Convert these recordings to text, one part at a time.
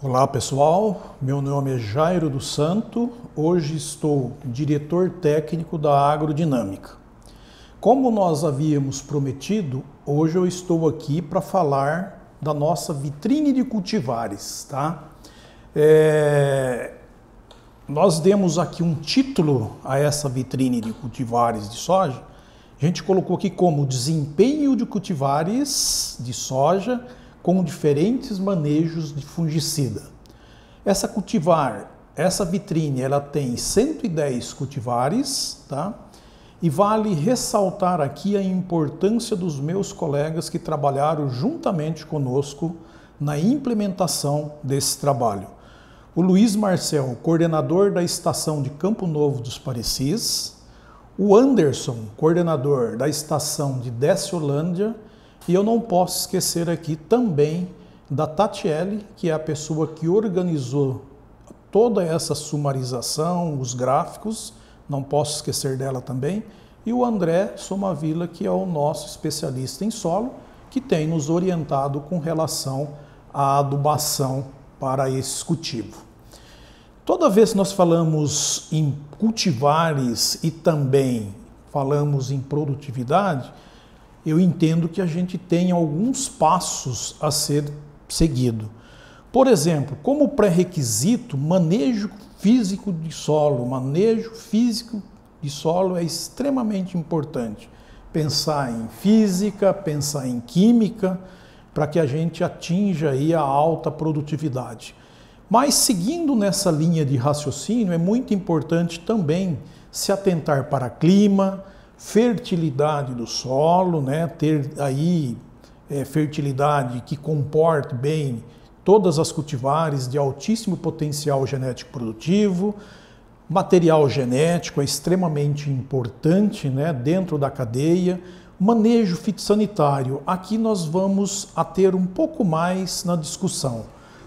Olá pessoal, meu nome é Jairo do Santo, hoje estou diretor técnico da Agrodinâmica. Como nós havíamos prometido, hoje eu estou aqui para falar da nossa vitrine de cultivares, tá? Nós demos aqui um título a essa vitrine de cultivares de soja. A gente colocou aqui como desempenho de cultivares de soja com diferentes manejos de fungicida. Essa vitrine, ela tem 110 cultivares, tá? E vale ressaltar aqui a importância dos meus colegas que trabalharam juntamente conosco na implementação desse trabalho. O Luiz Marcel, coordenador da estação de Campo Novo dos Parecis, o Anderson, coordenador da estação de Desciolândia, e eu não posso esquecer aqui também da Tatiele, que é a pessoa que organizou toda essa sumarização, os gráficos, não posso esquecer dela também, e o André Somavila, que é o nosso especialista em solo, que tem nos orientado com relação à adubação para esse cultivo. Toda vez que nós falamos em cultivares e também falamos em produtividade, eu entendo que a gente tem alguns passos a ser seguido. Por exemplo, como pré-requisito, manejo físico de solo. Manejo físico de solo é extremamente importante. Pensar em física, pensar em química, para que a gente atinja aí a alta produtividade. Mas seguindo nessa linha de raciocínio, é muito importante também se atentar para clima, fertilidade do solo, né? Ter aí fertilidade que comporte bem todas as cultivares de altíssimo potencial genético produtivo. Material genético é extremamente importante, né? Dentro da cadeia. Manejo fitossanitário, aqui nós vamos a ter um pouco mais na discussão.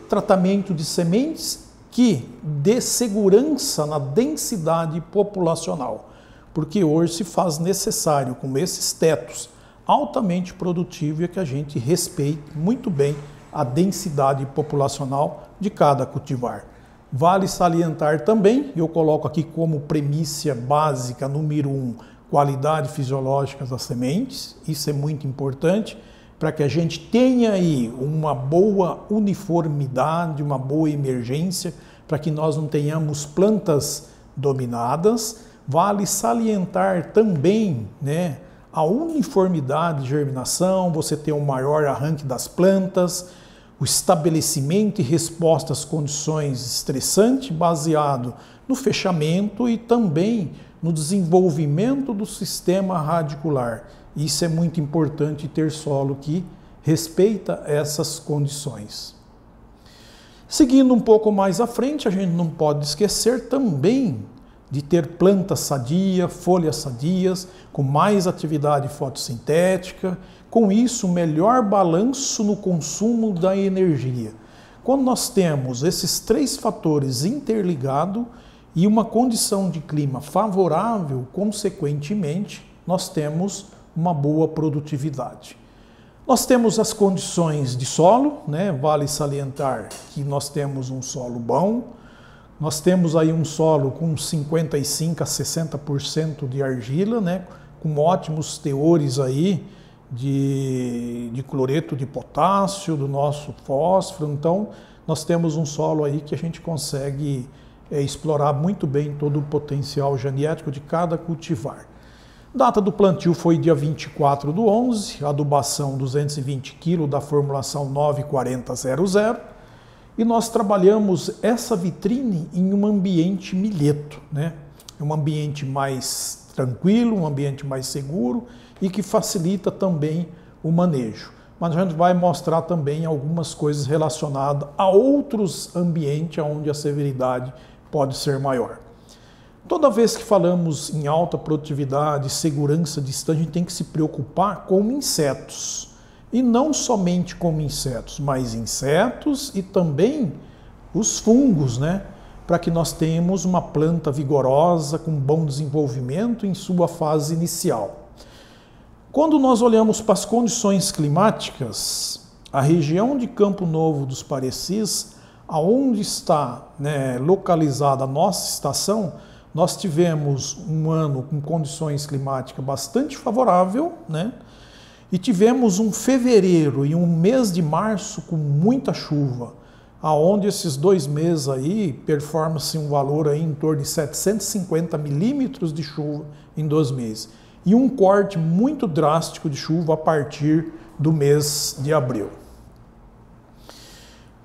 Tratamento de sementes que dê segurança na densidade populacional, porque hoje se faz necessário, com esses tetos altamente produtivos, que a gente respeite muito bem a densidade populacional de cada cultivar. Vale salientar também, eu coloco aqui como premissa básica número 1, qualidade fisiológica das sementes, isso é muito importante, para que a gente tenha aí uma boa uniformidade, uma boa emergência, para que nós não tenhamos plantas dominadas. Vale salientar também, né, a uniformidade de germinação, você ter um maior arranque das plantas, o estabelecimento e resposta às condições estressantes baseado no fechamento e também no desenvolvimento do sistema radicular. Isso é muito importante, ter solo que respeita essas condições. Seguindo um pouco mais à frente, a gente não pode esquecer também de ter plantas sadias, folhas sadias, com mais atividade fotossintética, com isso melhor balanço no consumo da energia. Quando nós temos esses três fatores interligados e uma condição de clima favorável, consequentemente, nós temos uma boa produtividade. Nós temos as condições de solo, né? Vale salientar que nós temos um solo bom, nós temos aí um solo com 55% a 60% de argila, né? Com ótimos teores aí de cloreto de potássio, do nosso fósforo. Então, nós temos um solo aí que a gente consegue explorar muito bem todo o potencial genético de cada cultivar. Data do plantio foi dia 24/11, adubação 220 kg da formulação 94000, e nós trabalhamos essa vitrine em um ambiente milheto, né? Um ambiente mais tranquilo, um ambiente mais seguro e que facilita também o manejo. Mas a gente vai mostrar também algumas coisas relacionadas a outros ambientes onde a severidade pode ser maior. Toda vez que falamos em alta produtividade, segurança de estande, a gente tem que se preocupar com insetos. E não somente com insetos, mas insetos e também os fungos, né? Para que nós tenhamos uma planta vigorosa, com bom desenvolvimento em sua fase inicial. Quando nós olhamos para as condições climáticas, a região de Campo Novo dos Parecis aonde está, né, localizada a nossa estação, nós tivemos um ano com condições climáticas bastante favorável, né? E tivemos um fevereiro e um mês de março com muita chuva, aonde esses 2 meses aí performa-se um valor aí em torno de 750 milímetros de chuva em 2 meses. E um corte muito drástico de chuva a partir do mês de abril.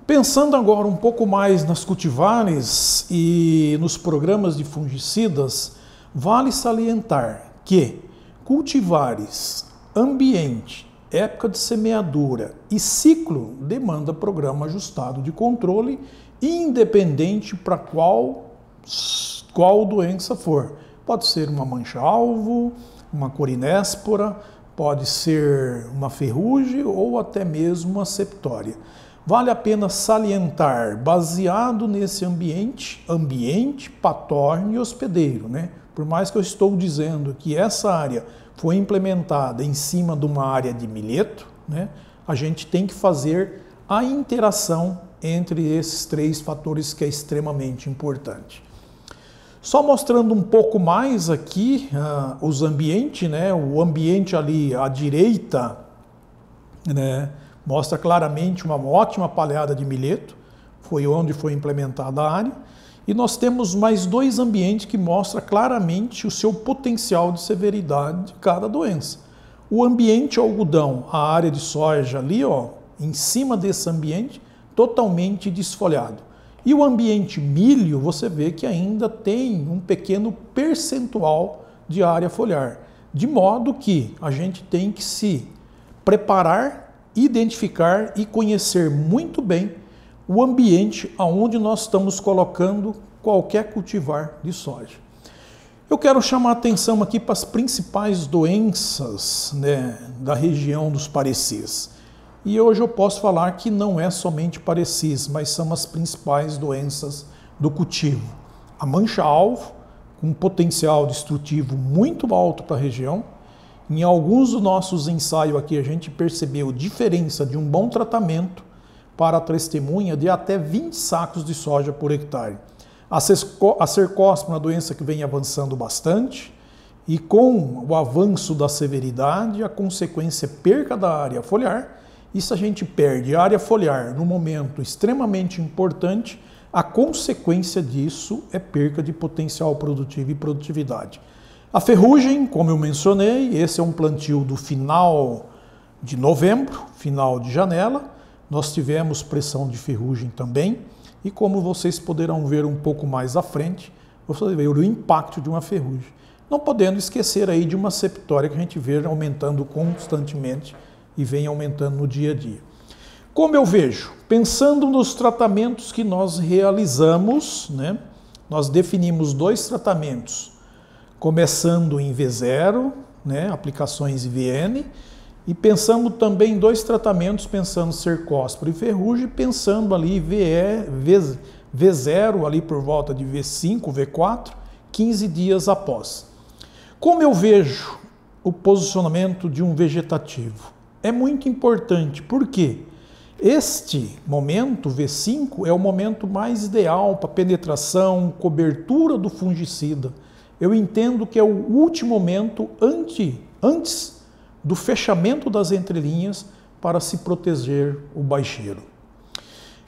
Pensando agora um pouco mais nas cultivares e nos programas de fungicidas, vale salientar que cultivares, ambiente, época de semeadura e ciclo demanda programa ajustado de controle, independente para qual doença for. Pode ser uma mancha-alvo, uma corinéspora, pode ser uma ferrugem ou até mesmo uma septória. Vale a pena salientar, baseado nesse ambiente, patógeno e hospedeiro, né? Por mais que eu estou dizendo que essa área foi implementada em cima de uma área de milheto, né? A gente tem que fazer a interação entre esses 3 fatores que é extremamente importante. Só mostrando um pouco mais aqui os ambientes, né? O ambiente ali à direita, né, mostra claramente uma ótima palhada de milheto, foi onde foi implementada a área. E nós temos mais 2 ambientes que mostram claramente o seu potencial de severidade de cada doença. O ambiente algodão, a área de soja ali, ó, em cima desse ambiente, totalmente desfolhado. E o ambiente milho, você vê que ainda tem um pequeno percentual de área foliar. De modo que a gente tem que se preparar, identificar e conhecer muito bem o ambiente aonde nós estamos colocando qualquer cultivar de soja. Eu quero chamar a atenção aqui para as principais doenças, né, da região dos parecis. E hoje eu posso falar que não é somente parecis, mas são as principais doenças do cultivo. A mancha-alvo, com um potencial destrutivo muito alto para a região. Em alguns dos nossos ensaios aqui a gente percebeu diferença de um bom tratamento para a testemunha de até 20 sacos de soja por hectare. A cercóspora é uma doença que vem avançando bastante e com o avanço da severidade, a consequência é perca da área foliar. E se a gente perde a área foliar no momento extremamente importante, a consequência disso é perca de potencial produtivo e produtividade. A ferrugem, como eu mencionei, esse é um plantio do final de novembro, final de janela. Nós tivemos pressão de ferrugem também, e como vocês poderão ver um pouco mais à frente, você vai ver o impacto de uma ferrugem. Não podendo esquecer aí de uma septória que a gente vê aumentando constantemente e vem aumentando no dia a dia. Como eu vejo, pensando nos tratamentos que nós realizamos, né, nós definimos 2 tratamentos, começando em V0, né, aplicações IVN, e pensamos também em 2 tratamentos, pensando cercóspora e ferrugem, pensando ali V0 ali por volta de V5, V4, 15 dias após. Como eu vejo o posicionamento de um vegetativo? É muito importante, porque este momento, V5, é o momento mais ideal para penetração, cobertura do fungicida. Eu entendo que é o último momento antes do fechamento das entrelinhas para se proteger o baixeiro.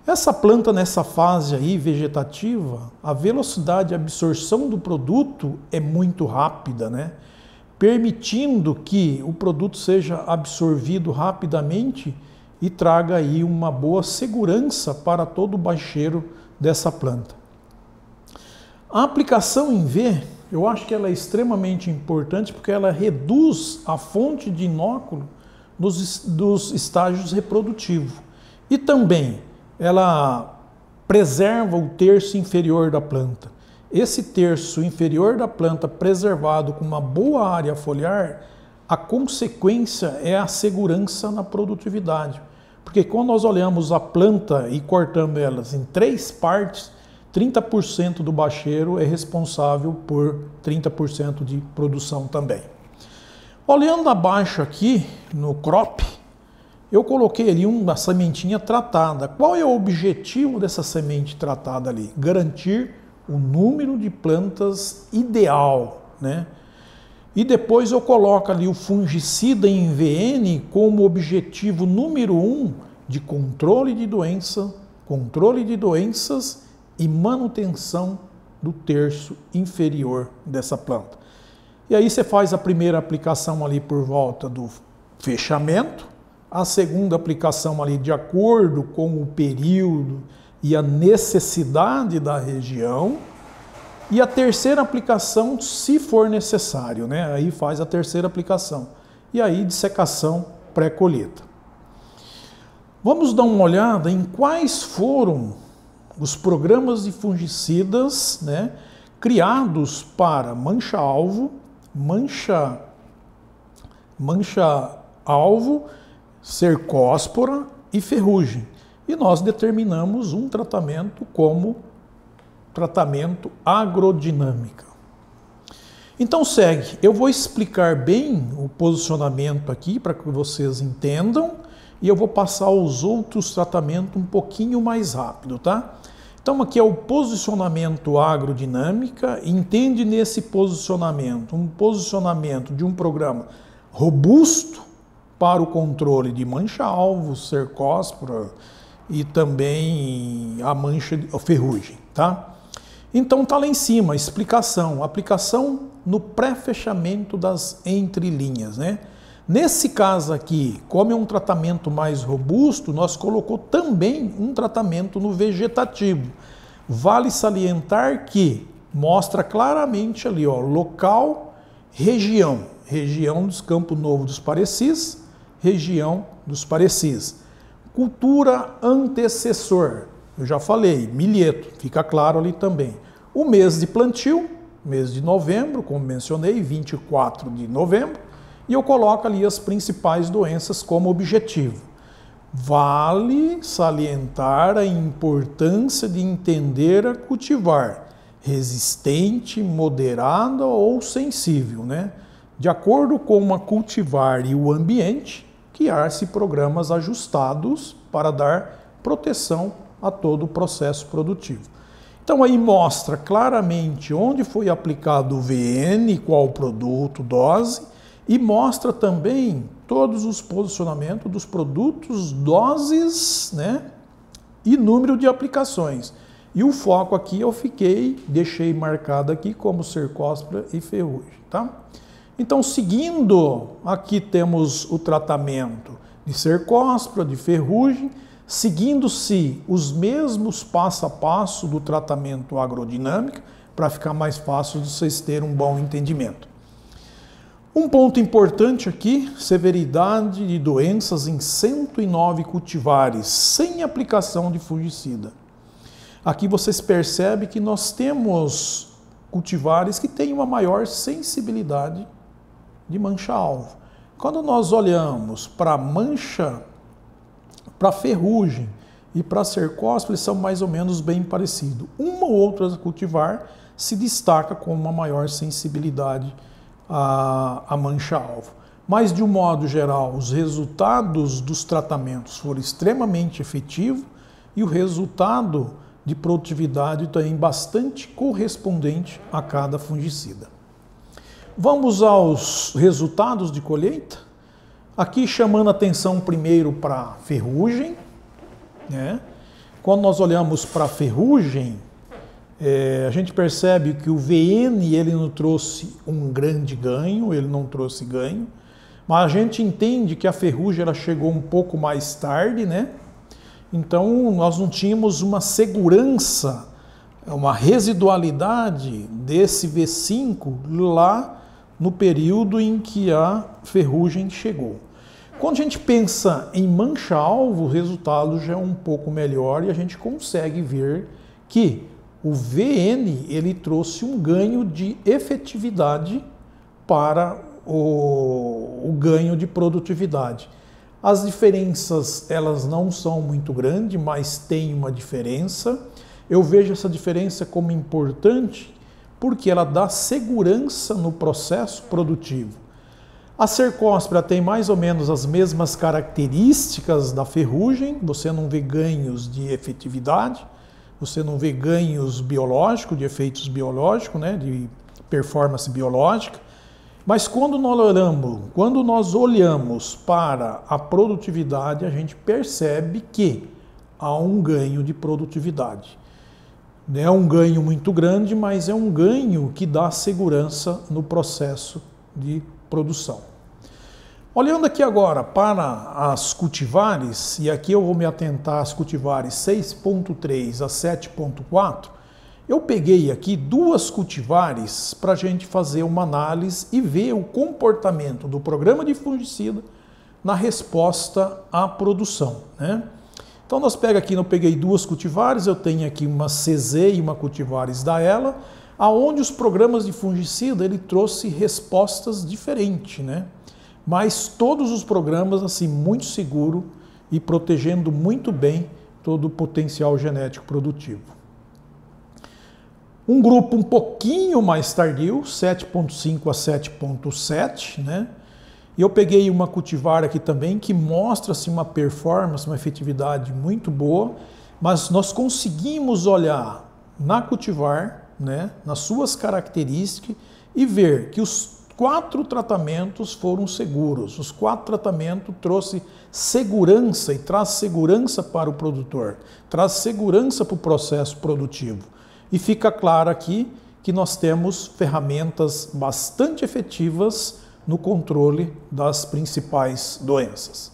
Essa planta, nessa fase aí vegetativa, a velocidade de absorção do produto é muito rápida, né? Permitindo que o produto seja absorvido rapidamente e traga aí uma boa segurança para todo o baixeiro dessa planta. A aplicação em V, eu acho que ela é extremamente importante porque ela reduz a fonte de inóculo dos estágios reprodutivos. E também ela preserva o terço inferior da planta. Esse terço inferior da planta preservado com uma boa área foliar, a consequência é a segurança na produtividade. Porque quando nós olhamos a planta e cortamos elas em 3 partes, 30% do bacheiro é responsável por 30% de produção também. Olhando abaixo aqui no crop, eu coloquei ali uma sementinha tratada. Qual é o objetivo dessa semente tratada ali? Garantir o número de plantas ideal, né? E depois eu coloco ali o fungicida em VN como objetivo número 1 de controle de doenças e manutenção do terço inferior dessa planta. E aí você faz a primeira aplicação ali por volta do fechamento, a segunda aplicação ali de acordo com o período e a necessidade da região, e a terceira aplicação, se for necessário, né? Aí faz a terceira aplicação. E aí dissecação pré-colheita. Vamos dar uma olhada em quais foram os programas de fungicidas, né, criados para mancha-alvo, cercóspora e ferrugem. E nós determinamos um tratamento como tratamento agrodinâmica. Então segue, eu vou explicar bem o posicionamento aqui para que vocês entendam e eu vou passar os outros tratamentos um pouquinho mais rápido, tá? Então aqui é o posicionamento agrodinâmica, entende nesse posicionamento, um posicionamento de um programa robusto para o controle de mancha-alvo, cercóspora e também a ferrugem, tá? Então está lá em cima, explicação, aplicação no pré-fechamento das entrelinhas, né? Nesse caso aqui, como é um tratamento mais robusto, nós colocou também um tratamento no vegetativo. Vale salientar que mostra claramente ali, ó, local, região dos Campos Novo dos Parecis, região dos Parecis. Cultura antecessor, eu já falei, milheto, fica claro ali também. O mês de plantio, mês de novembro, como mencionei, 24 de novembro, e eu coloco ali as principais doenças como objetivo. Vale salientar a importância de entender a cultivar resistente, moderada ou sensível, né? De acordo com a cultivar e o ambiente, criar-se programas ajustados para dar proteção a todo o processo produtivo. Então aí mostra claramente onde foi aplicado o VN, qual produto, dose, e mostra também todos os posicionamentos dos produtos, doses, né, e número de aplicações. E o foco aqui eu deixei marcado aqui como cercóspora e ferrugem, tá? Então, seguindo, aqui temos o tratamento de cercóspora, de ferrugem, seguindo-se os mesmos passo a passo do tratamento agrodinâmico, para ficar mais fácil de vocês terem um bom entendimento. Um ponto importante aqui, severidade de doenças em 109 cultivares, sem aplicação de fungicida. Aqui vocês percebem que nós temos cultivares que têm uma maior sensibilidade de mancha-alvo. Quando nós olhamos para ferrugem e para cercóspora, eles são mais ou menos bem parecidos. Uma ou outra cultivar se destaca com uma maior sensibilidade a mancha-alvo. Mas, de um modo geral, os resultados dos tratamentos foram extremamente efetivos e o resultado de produtividade também bastante correspondente a cada fungicida. Vamos aos resultados de colheita. Aqui chamando a atenção primeiro para a ferrugem, né? Quando nós olhamos para a ferrugem, a gente percebe que o VN ele não trouxe um grande ganho, ele não trouxe ganho, mas a gente entende que a ferrugem ela chegou um pouco mais tarde, né? Então nós não tínhamos uma segurança, uma residualidade desse V5 lá no período em que a ferrugem chegou. Quando a gente pensa em mancha-alvo, o resultado já é um pouco melhor e a gente consegue ver que o VN ele trouxe um ganho de efetividade para o ganho de produtividade. As diferenças elas não são muito grandes, mas tem uma diferença. Eu vejo essa diferença como importante porque ela dá segurança no processo produtivo. A cercóspora tem mais ou menos as mesmas características da ferrugem, você não vê ganhos de efetividade, você não vê ganhos biológicos, de efeitos biológicos, né, de performance biológica, mas quando nós olhamos para a produtividade, a gente percebe que há um ganho de produtividade. Não é um ganho muito grande, mas é um ganho que dá segurança no processo de produção. Olhando aqui agora para as cultivares, e aqui eu vou me atentar às cultivares 6.3 a 7.4, eu peguei aqui duas cultivares para a gente fazer uma análise e ver o comportamento do programa de fungicida na resposta à produção, né? Então nós pega aqui, eu peguei duas cultivares, eu tenho aqui uma CZ e uma cultivares da Ela, aonde os programas de fungicida ele trouxe respostas diferentes, né? Mas todos os programas assim muito seguro e protegendo muito bem todo o potencial genético produtivo. Um grupo um pouquinho mais tardio, 7.5 a 7.7, né? E eu peguei uma cultivar aqui também que mostra-se uma performance, uma efetividade muito boa, mas nós conseguimos olhar na cultivar, né, nas suas características e ver que os 4 tratamentos foram seguros. Os 4 tratamentos trouxe segurança e traz segurança para o produtor, traz segurança para o processo produtivo. E fica claro aqui que nós temos ferramentas bastante efetivas no controle das principais doenças.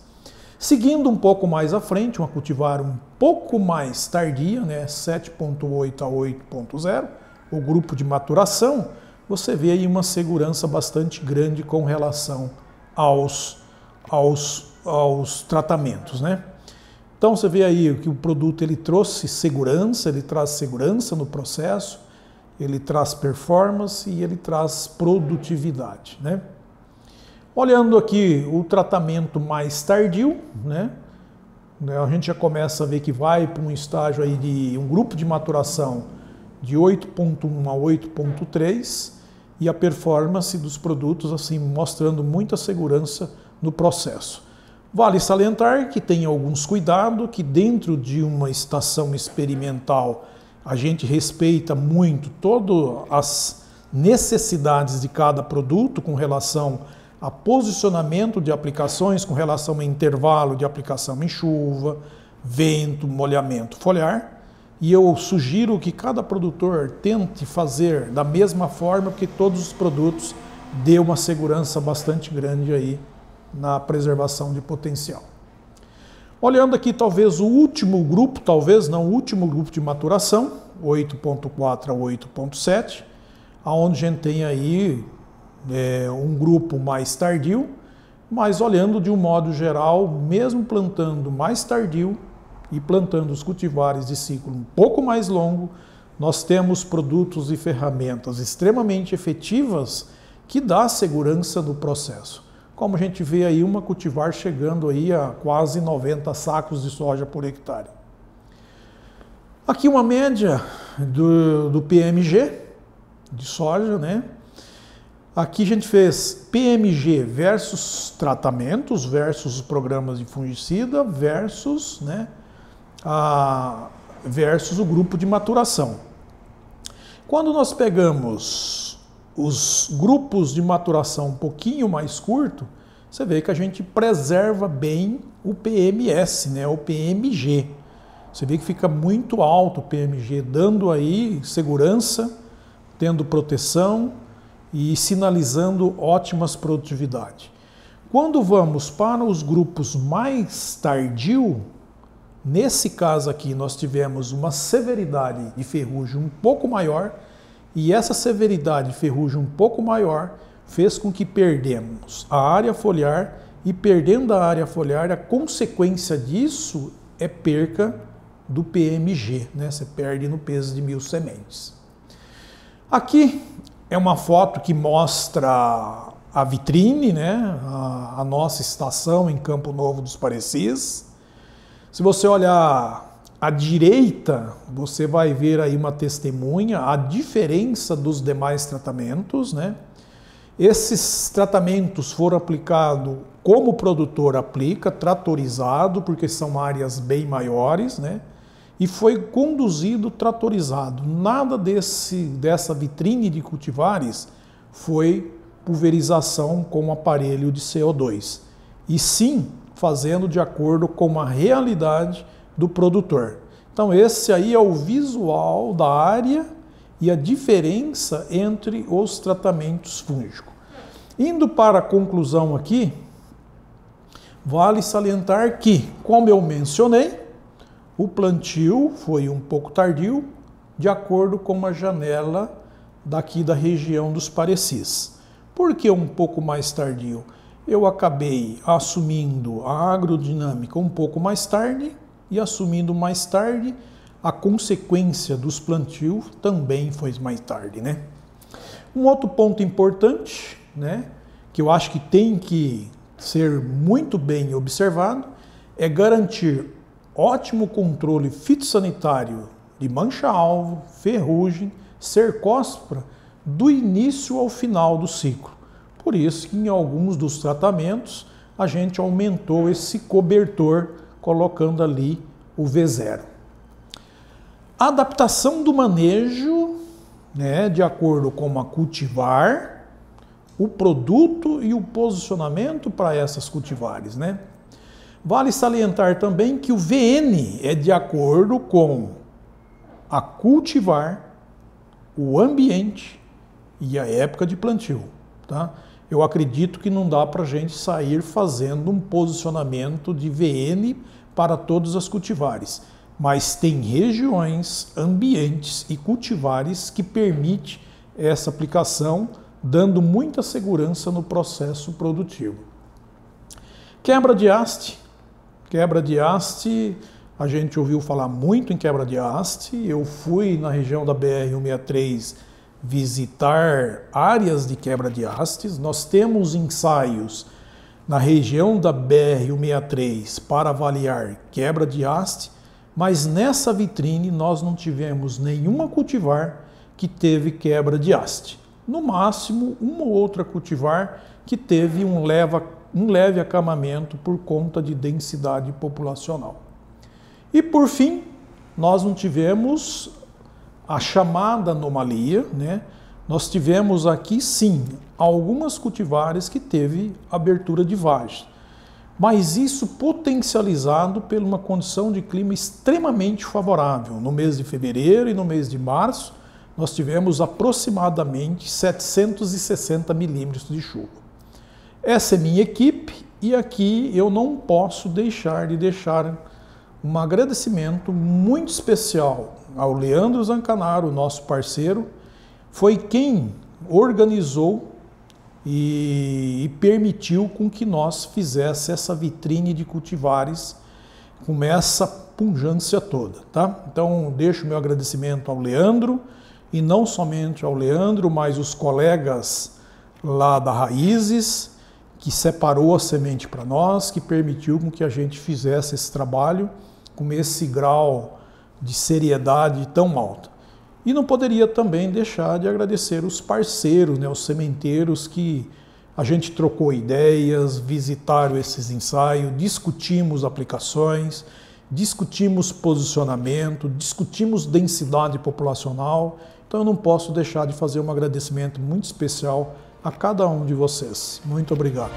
Seguindo um pouco mais à frente, uma cultivar um pouco mais tardia, né, 7.8 a 8.0, o grupo de maturação, você vê aí uma segurança bastante grande com relação aos tratamentos, né? Então você vê aí que o produto ele trouxe segurança, ele traz segurança no processo, ele traz performance e ele traz produtividade, né? Olhando aqui o tratamento mais tardio, né? A gente já começa a ver que vai para um estágio aí de um grupo de maturação de 8.1 a 8.3 e a performance dos produtos assim mostrando muita segurança no processo. Vale salientar que tem alguns cuidados, que dentro de uma estação experimental a gente respeita muito todas as necessidades de cada produto com relação a posicionamento de aplicações, com relação a intervalo de aplicação em chuva, vento, molhamento foliar. E eu sugiro que cada produtor tente fazer da mesma forma, porque todos os produtos dê uma segurança bastante grande aí na preservação de potencial. Olhando aqui talvez o último grupo, talvez não o último grupo de maturação, 8.4 a 8.7, aonde a gente tem aí um grupo mais tardio, mas olhando de um modo geral, mesmo plantando mais tardio e plantando os cultivares de ciclo um pouco mais longo, nós temos produtos e ferramentas extremamente efetivas que dá segurança no processo. Como a gente vê aí uma cultivar chegando aí a quase 90 sacos de soja por hectare. Aqui uma média do PMG de soja, né? Aqui a gente fez PMG versus tratamentos, versus os programas de fungicida, versus, né, versus o grupo de maturação. Quando nós pegamos os grupos de maturação um pouquinho mais curto, você vê que a gente preserva bem o PMS, né, o PMG. Você vê que fica muito alto o PMG, dando aí segurança, tendo proteção e sinalizando ótimas produtividades. Quando vamos para os grupos mais tardio, nesse caso aqui nós tivemos uma severidade de ferrugem um pouco maior, e essa severidade de ferrugem um pouco maior fez com que perdemos a área foliar, e perdendo a área foliar, a consequência disso é perca do PMG, né? Você perde no peso de 1000 sementes. Aqui é uma foto que mostra a vitrine, né? A nossa estação em Campo Novo dos Parecis. Se você olhar à direita, você vai ver aí uma testemunha, a diferença dos demais tratamentos, né? Esses tratamentos foram aplicados como o produtor aplica, tratorizado, porque são áreas bem maiores, né? E foi conduzido tratorizado. Nada dessa vitrine de cultivares foi pulverização com aparelho de CO2, e sim fazendo de acordo com a realidade do produtor. Então esse aí é o visual da área e a diferença entre os tratamentos fúngicos. Indo para a conclusão aqui, vale salientar que, como eu mencionei, o plantio foi um pouco tardio, de acordo com a janela daqui da região dos Parecis. Por que um pouco mais tardio? Eu acabei assumindo a agrodinâmica um pouco mais tarde e assumindo mais tarde a consequência dos plantios também foi mais tarde, né? Um outro ponto importante, né, que eu acho que tem que ser muito bem observado, é garantir ótimo controle fitossanitário de mancha-alvo, ferrugem, cercóspora, do início ao final do ciclo. Por isso que em alguns dos tratamentos a gente aumentou esse cobertor colocando ali o V0. A adaptação do manejo, né, de acordo com a cultivar, o produto e o posicionamento para essas cultivares, né? Vale salientar também que o VN é de acordo com a cultivar, o ambiente e a época de plantio, tá? Eu acredito que não dá para a gente sair fazendo um posicionamento de VN para todas as cultivares, mas tem regiões, ambientes e cultivares que permite essa aplicação, dando muita segurança no processo produtivo. Quebra de haste. Quebra de haste, a gente ouviu falar muito em quebra de haste. Eu fui na região da BR-163 visitar áreas de quebra de hastes. Nós temos ensaios na região da BR-163 para avaliar quebra de haste, mas nessa vitrine nós não tivemos nenhuma cultivar que teve quebra de haste. No máximo, uma ou outra cultivar que teve um leve acamamento por conta de densidade populacional. E por fim, nós não tivemos a chamada anomalia, né? Nós tivemos aqui sim algumas cultivares que teve abertura de vagem, mas isso potencializado por uma condição de clima extremamente favorável. No mês de fevereiro e no mês de março, nós tivemos aproximadamente 760 milímetros de chuva. Essa é minha equipe e aqui eu não posso deixar um agradecimento muito especial ao Leandro Zancanaro, nosso parceiro, foi quem organizou e permitiu com que nós fizesse essa vitrine de cultivares com essa pujança toda, tá? Então, deixo meu agradecimento ao Leandro, e não somente ao Leandro, mas os colegas lá da Raízes, que separou a semente para nós, que permitiu com que a gente fizesse esse trabalho com esse grau de seriedade tão alta. E não poderia também deixar de agradecer os parceiros, né, os sementeiros que a gente trocou ideias, visitaram esses ensaios, discutimos aplicações, discutimos posicionamento, discutimos densidade populacional. Então eu não posso deixar de fazer um agradecimento muito especial a cada um de vocês. Muito obrigado.